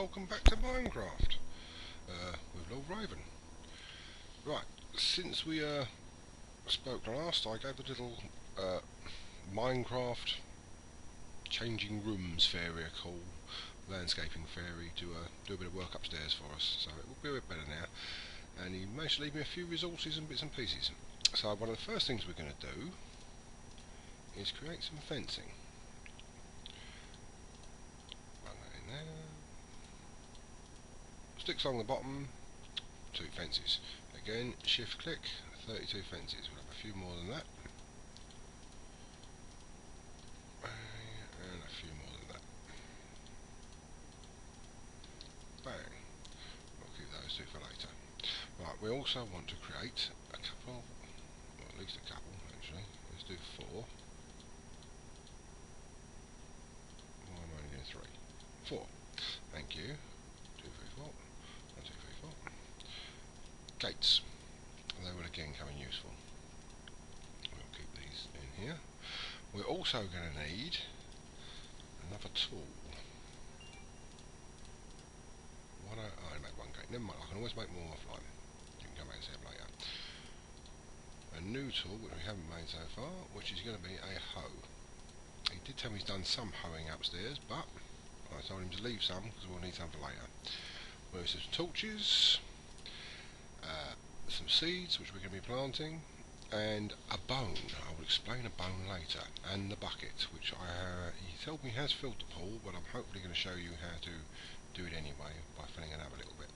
welcome back to Minecraft with Lord Raven. Right, since we spoke last, I gave the little Minecraft changing rooms fairy a call, landscaping fairy, to do a bit of work upstairs for us, so it will be a bit better now, and he managed to leave me a few resources and bits and pieces. So one of the first things we're going to do is create some fencing. Run that in there. Sticks along the bottom, 2 fences. Again, shift click, 32 fences. We'll have a few more than that. And a few more than that. Bang. We'll keep those 2 for later. Right, we also want to create a couple, well, at least a couple actually. Let's do 4. Well, I'm only doing 3. 4. Thank you. 2, 3, 4. 1, 2, 3, 4. Gates. They will again come in useful. We'll keep these in here. We're also going to need another tool. I only made 1 gate. Never mind, I can always make more offline. You can come back and see it later. A new tool which we haven't made so far, which is going to be a hoe. He did tell me he's done some hoeing upstairs, but I told him to leave some because we'll need some for later. We'll have some torches, some seeds which we're going to be planting, and a bone. I will explain a bone later, and the bucket, which he told me has filled the pool, but I'm hopefully going to show you how to do it anyway by filling it up a little bit.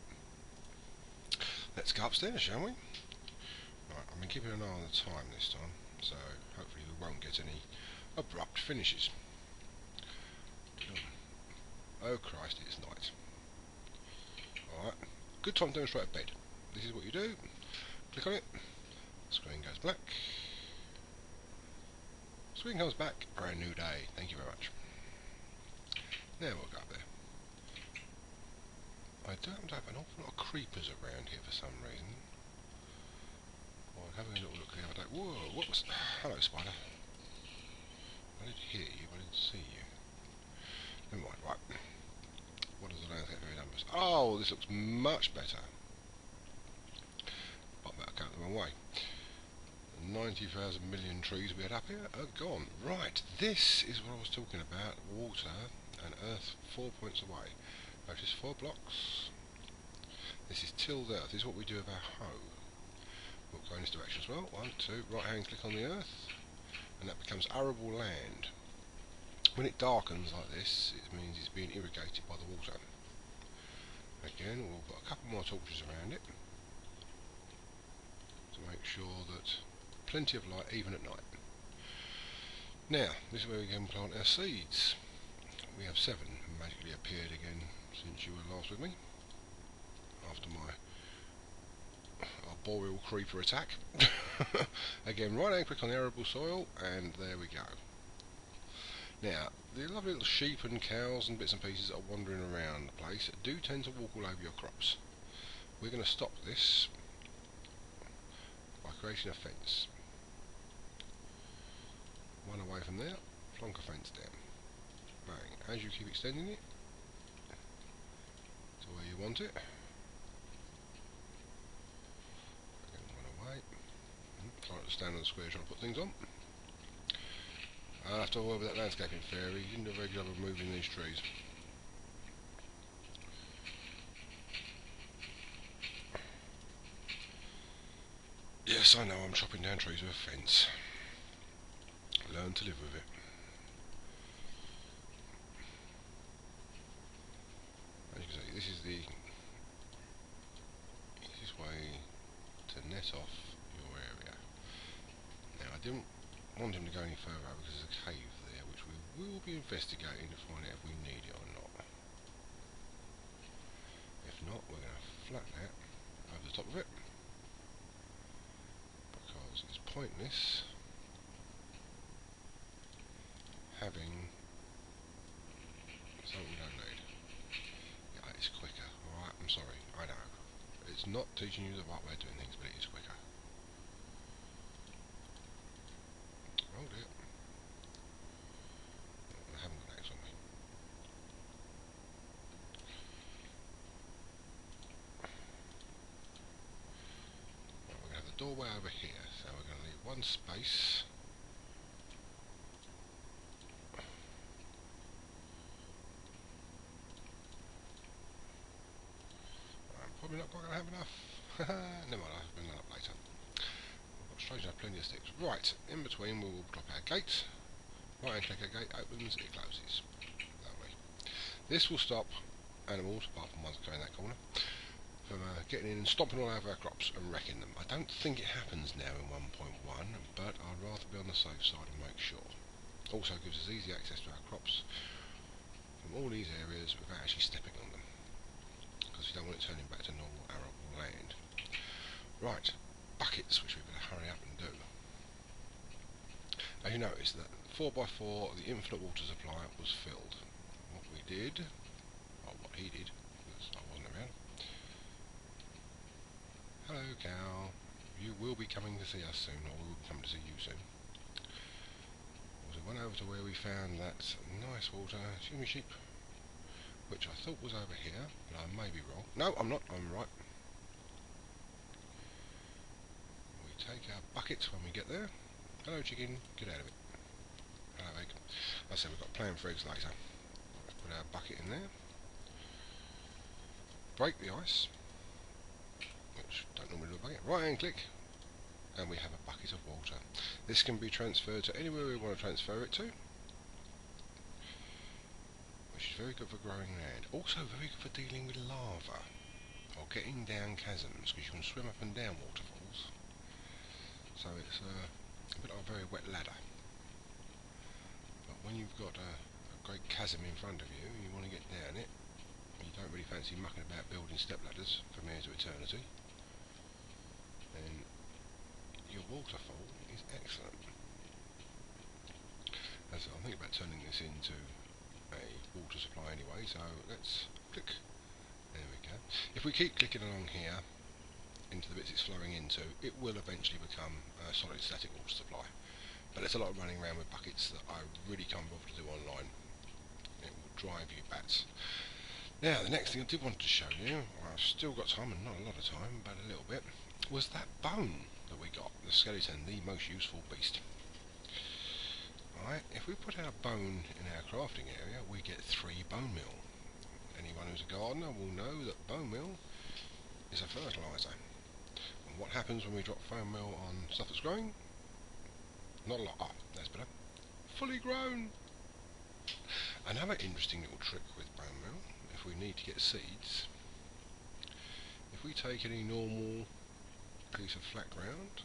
Let's go upstairs, shall we? Right, I've been keeping an eye on the time this time, so hopefully we won't get any abrupt finishes. Oh Christ, it's night. Alright, good time to demonstrate a bed. This is what you do. Click on it, screen goes black, screen comes back, brand new day, thank you very much. Now we'll go up there. I don't have an awful lot of creepers around here for some reason. I was having a little look the other day. Whoa, what was... Hello, spider. I did hear you, but I didn't see you. Never mind, right. What does the landscape very numbers? Oh, this looks much better. But I better count the wrong way. 90,000 million trees we had up here are gone. Right, this is what I was talking about. Water and earth 4 points away. Notice 4 blocks. This is tilled earth. This is what we do with our hoe. We'll go in this direction as well. 1, 2, right hand click on the earth, and that becomes arable land. When it darkens like this, it means it's being irrigated by the water. Again, we'll put a couple more torches around it to make sure that plenty of light even at night. Now, this is where we can plant our seeds. We have 7 magically appeared again since you were last with me, after my arboreal creeper attack. Again, right hand click on the arable soil, and there we go. Now, the lovely little sheep and cows and bits and pieces that are wandering around the place do tend to walk all over your crops. We're going to stop this by creating a fence. 1 away from there, plonk a fence down. Bang. As you keep extending it to where you want it. Again, 1 away. Trying to stand on the square trying to put things on. I'll have to work with that landscaping fairy. You didn't do a very good job of moving these trees. Yes, I know, I'm chopping down trees with a fence. Learn to live with it. As you can see, this is the easiest way to net off your area. Now, I didn't want him to go any further because there's a cave there which we will be investigating to find out if we need it or not. If not, we're going to flatten that over the top of it because it's pointless having something we don't need. Yeah, it's quicker, alright, I'm sorry, I know. It's not teaching you the right way of doing things, but it is quicker. Oh dear. I haven't got an axe on me. doorway over here, so we're going to leave one space. I'm probably not quite going to have enough. Never mind, I'll bring that up later. I've got strange enough plenty of sticks. Right, in between we will drop our gate. Right, and click our gate opens, it closes. Lovely. This will stop animals, apart from ones going in that corner, from getting in and stomping all over our crops and wrecking them. I don't think it happens now in 1.1, but I'd rather be on the safe side and make sure. Also gives us easy access to our crops from all these areas without actually stepping on them, because you don't want it turning back to normal arable land. Right, buckets, which we better hurry up and do. As you notice that 4x4, the infinite water supply, was filled. What we did, or what he did, because I wasn't around. Hello cow, you will be coming to see us soon, or we will be coming to see you soon. So we went over to where we found that nice water, excuse me sheep, which I thought was over here, but I may be wrong. No, I'm not, I'm right. We take our buckets when we get there. Hello chicken, get out of it. Hello egg. I said we've got a plan for eggs later. Let's put our bucket in there. Break the ice. Which don't normally do a bucket. Right hand click, and we have a bucket of water. This can be transferred to anywhere we want to transfer it to, which is very good for growing land. Also very good for dealing with lava, or getting down chasms, because you can swim up and down waterfalls. So it's a bit like a very wet ladder. But when you've got a great chasm in front of you, you want to get down it, you don't really fancy mucking about building step ladders from here to eternity, then your waterfall is excellent. And so I'm thinking about turning this into a water supply anyway, so let's click. There we go. If we keep clicking along here into the bits it's flowing into, it will eventually become a solid static water supply. But there's a lot of running around with buckets that I really can't bother to do online. It will drive you bats. Now, the next thing I did want to show you, I've still got time, and not a lot of time, but a little bit, was that bone that we got, the skeleton, the most useful beast. Right, if we put our bone in our crafting area, we get 3 bone meal. Anyone who's a gardener will know that bone meal is a fertiliser. And what happens when we drop bone meal on stuff that's growing? Not a lot. Ah, that's better. Fully grown! Another interesting little trick with bone meal, if we need to get seeds, if we take any normal piece of flat ground,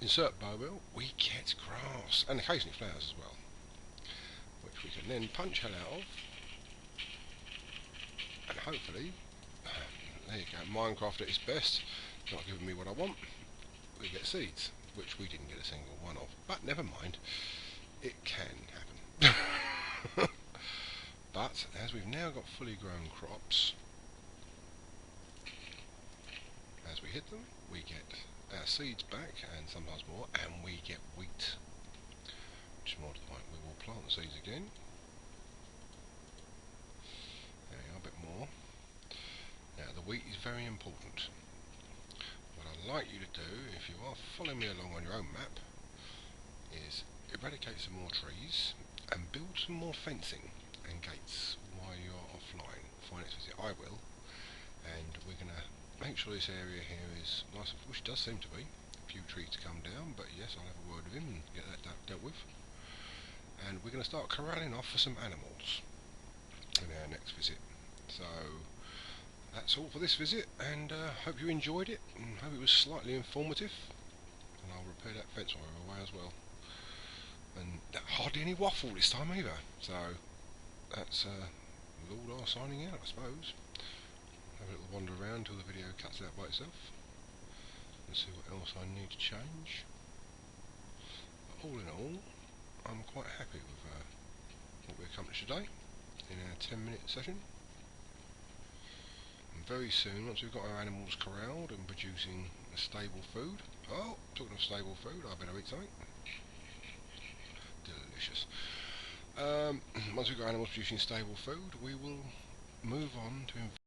insert bone meal, we get grass, and occasionally flowers as well, which we can then punch hell out of, and hopefully, there you go, Minecraft at its best, not giving me what I want, we get seeds, which we didn't get a single one of, but never mind, it can happen. But as we've now got fully grown crops, as we hit them, we get our seeds back, and sometimes more, and we get wheat. Which is more to the point, we will plant the seeds again. There we are, a bit more. Now the wheat is very important. What I'd like you to do, if you are following me along on your own map, is eradicate some more trees and build some more fencing and gates while you're offline for next visit. I will, and we're going to make sure this area here is nice, which does seem to be. A few trees to come down, but yes, I'll have a word with him and get that dealt with. And we're going to start corralling off for some animals in our next visit. So that's all for this visit, and hope you enjoyed it, and hope it was slightly informative. And I'll repair that fence while we're away as well. And hardly any waffle this time either. So that's Lord R signing out, I suppose. Have a little wander around till the video cuts out by itself and see what else I need to change. But all in all, I'm quite happy with what we accomplished today in our 10-minute session. And very soon, once we've got our animals corralled and producing a stable food, oh, talking of stable food, I better eat something. Delicious. Once we've got animals producing stable food, we will move on to